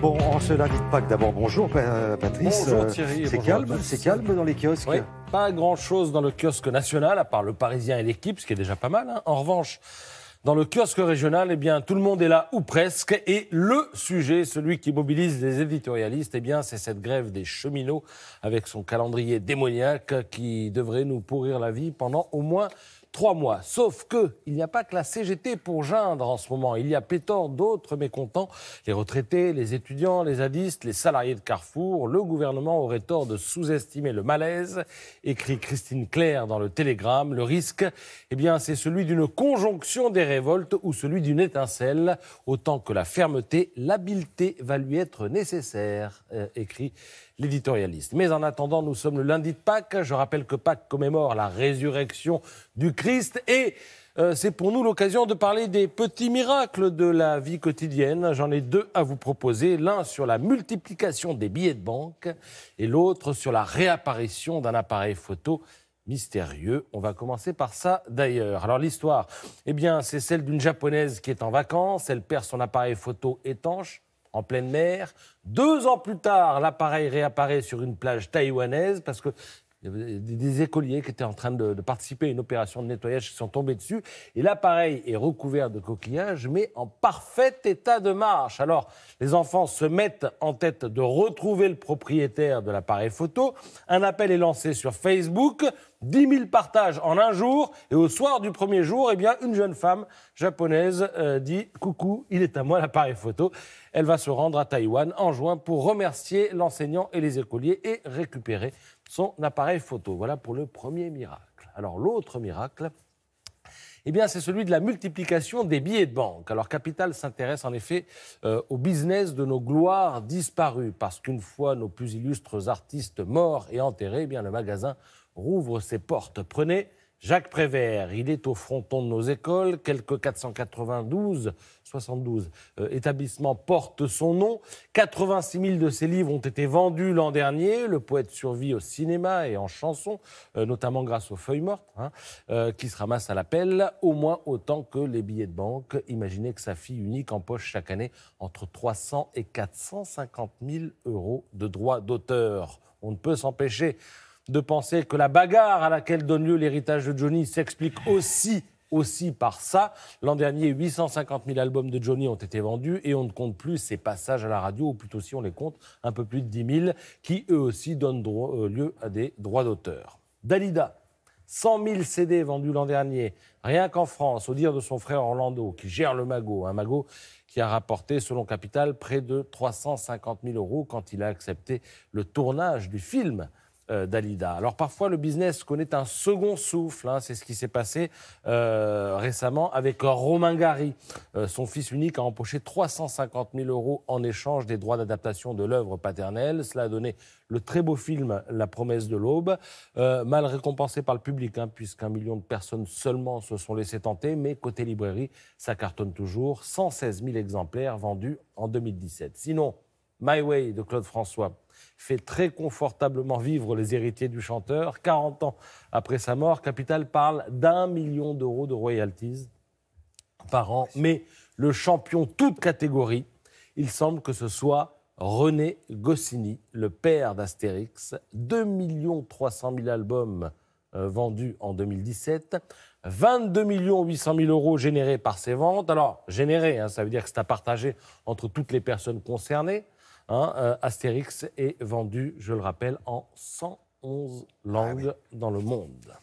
Bon, en ce lundi de Pâques, d'abord, bonjour Patrice. Bonjour Thierry. C'est calme dans les kiosques. Oui, pas grand-chose dans le kiosque national, à part le Parisien et l'équipe, ce qui est déjà pas mal. En revanche, dans le kiosque régional, eh bien, tout le monde est là, ou presque. Et le sujet, celui qui mobilise les éditorialistes, eh bien, c'est cette grève des cheminots avec son calendrier démoniaque qui devrait nous pourrir la vie pendant au moins 3 mois. Sauf qu'il n'y a pas que la CGT pour geindre en ce moment. Il y a pléthore d'autres mécontents. Les retraités, les étudiants, les zadistes, les salariés de Carrefour. Le gouvernement aurait tort de sous-estimer le malaise, écrit Christine Claire dans le Télégramme. Le risque, eh bien, c'est celui d'une conjonction des révoltes ou celui d'une étincelle. Autant que la fermeté, l'habileté va lui être nécessaire, écrit l'éditorialiste. Mais en attendant, nous sommes le lundi de Pâques. Je rappelle que Pâques commémore la résurrection du Christ et c'est pour nous l'occasion de parler des petits miracles de la vie quotidienne. J'en ai 2 à vous proposer, l'un sur la multiplication des billets de banque et l'autre sur la réapparition d'un appareil photo mystérieux. On va commencer par ça d'ailleurs. Alors l'histoire, eh bien, c'est celle d'une Japonaise qui est en vacances. Elle perd son appareil photo étanche en pleine mer. 2 ans plus tard, l'appareil réapparaît sur une plage taïwanaise parce que il y avait des écoliers qui étaient en train de participer à une opération de nettoyage qui sont tombés dessus. Et l'appareil est recouvert de coquillages, mais en parfait état de marche. Alors, les enfants se mettent en tête de retrouver le propriétaire de l'appareil photo. Un appel est lancé sur Facebook. 10 000 partages en un jour. Et au soir du premier jour, eh bien, une jeune femme japonaise dit « Coucou, il est à moi l'appareil photo ». Elle va se rendre à Taïwan en juin pour remercier l'enseignant et les écoliers et récupérer son appareil photo. Voilà pour le premier miracle. Alors l'autre miracle, eh bien, c'est celui de la multiplication des billets de banque. Alors Capital s'intéresse en effet au business de nos gloires disparues, parce qu'une fois nos plus illustres artistes morts et enterrés, eh bien, le magasin rouvre ses portes. Prenez Jacques Prévert, il est au fronton de nos écoles, quelques 72 établissements portent son nom, 86 000 de ses livres ont été vendus l'an dernier, le poète survit au cinéma et en chanson, notamment grâce aux feuilles mortes, qui se ramassent à l'appel, au moins autant que les billets de banque. Imaginez que sa fille unique empoche chaque année entre 300 et 450 000 euros de droits d'auteur. On ne peut s'empêcher de penser que la bagarre à laquelle donne lieu l'héritage de Johnny s'explique aussi par ça. L'an dernier, 850 000 albums de Johnny ont été vendus et on ne compte plus ses passages à la radio, ou plutôt si on les compte, un peu plus de 10 000, qui eux aussi donnent lieu à des droits d'auteur. Dalida, 100 000 CD vendus l'an dernier, rien qu'en France, au dire de son frère Orlando, qui gère le Magot, un Magot qui a rapporté, selon Capital, près de 350 000 euros quand il a accepté le tournage du film Dalida. Alors parfois le business connaît un second souffle, c'est ce qui s'est passé récemment avec Romain Gary. Son fils unique a empoché 350 000 euros en échange des droits d'adaptation de l'œuvre paternelle. Cela a donné le très beau film La promesse de l'aube, mal récompensé par le public, puisqu'1 million de personnes seulement se sont laissées tenter, mais côté librairie, ça cartonne toujours, 116 000 exemplaires vendus en 2017. Sinon, My Way de Claude François fait très confortablement vivre les héritiers du chanteur. 40 ans après sa mort, Capital parle d'1 million d'euros de royalties par an. Mais le champion toute catégorie, il semble que ce soit René Goscinny, le père d'Astérix. 2 300 000 albums vendus en 2017. 22 800 000 euros générés par ces ventes. Alors, générés, ça veut dire que c'est à partager entre toutes les personnes concernées. Astérix est vendu, je le rappelle, en 111 langues dans le monde.